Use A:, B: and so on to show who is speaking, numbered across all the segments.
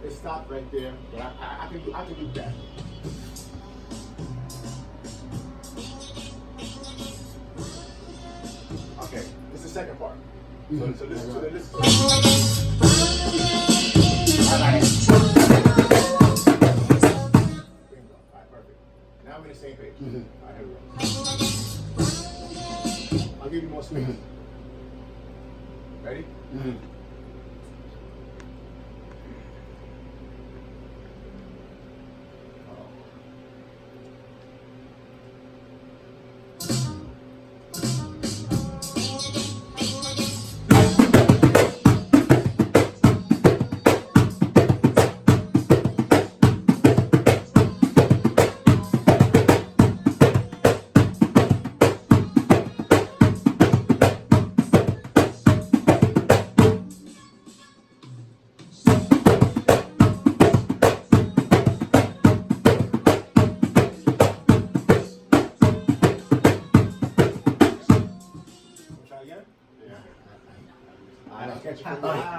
A: it stopped right there, but I can do that. Okay, this is the second part. So listen to this. Bingo. All right, perfect. Now we're on the same page. All right, here we go. I'll give you more space. Ready?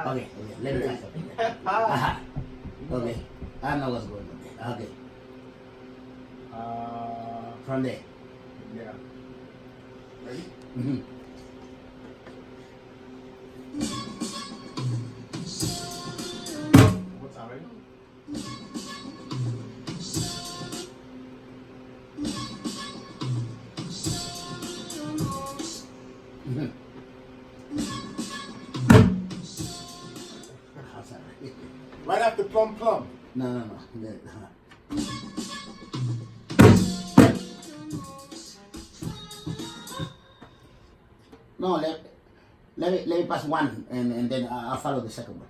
B: Okay, let me try something. Okay, I know what's going on there. Okay. From there.
A: Yeah. Ready? One time, ready? Right after plum plum.
B: No. No, let me pass one and then I'll follow the second one.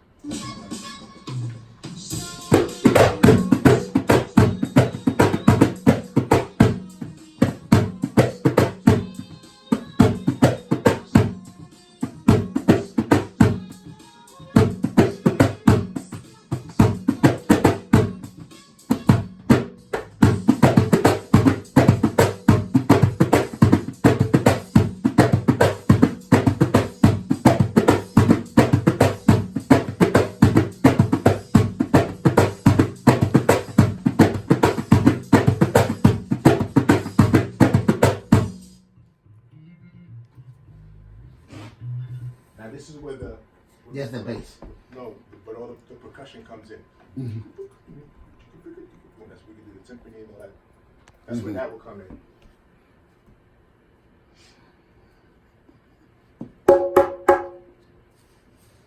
A: Now this is where the
B: Just the bass.
A: No, but all the percussion comes in. That's where we can do the timpani and all that. That's where that will come in.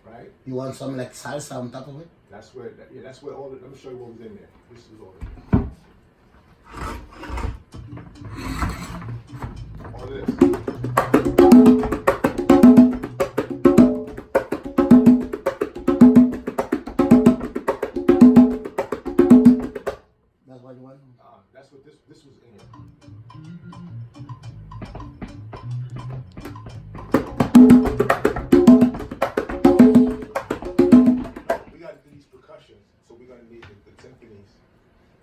A: Right?
B: You want some like salsa on top of it?
A: That's where. That's where all the. Let me show you what was in there. This is all. All this.
B: That's what you want?
A: That's what this was in here. We got to do these percussions, so we're gonna need the timpanis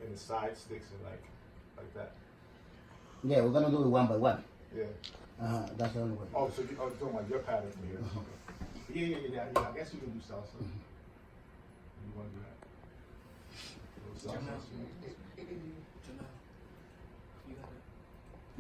A: and the side sticks and like that.
B: Yeah, we're gonna do it one by one.
A: Yeah.
B: That's the only way.
A: Oh, so you're talking about your pattern from here. Okay. Yeah. I guess you can do salsa. You want to do that? Salsa.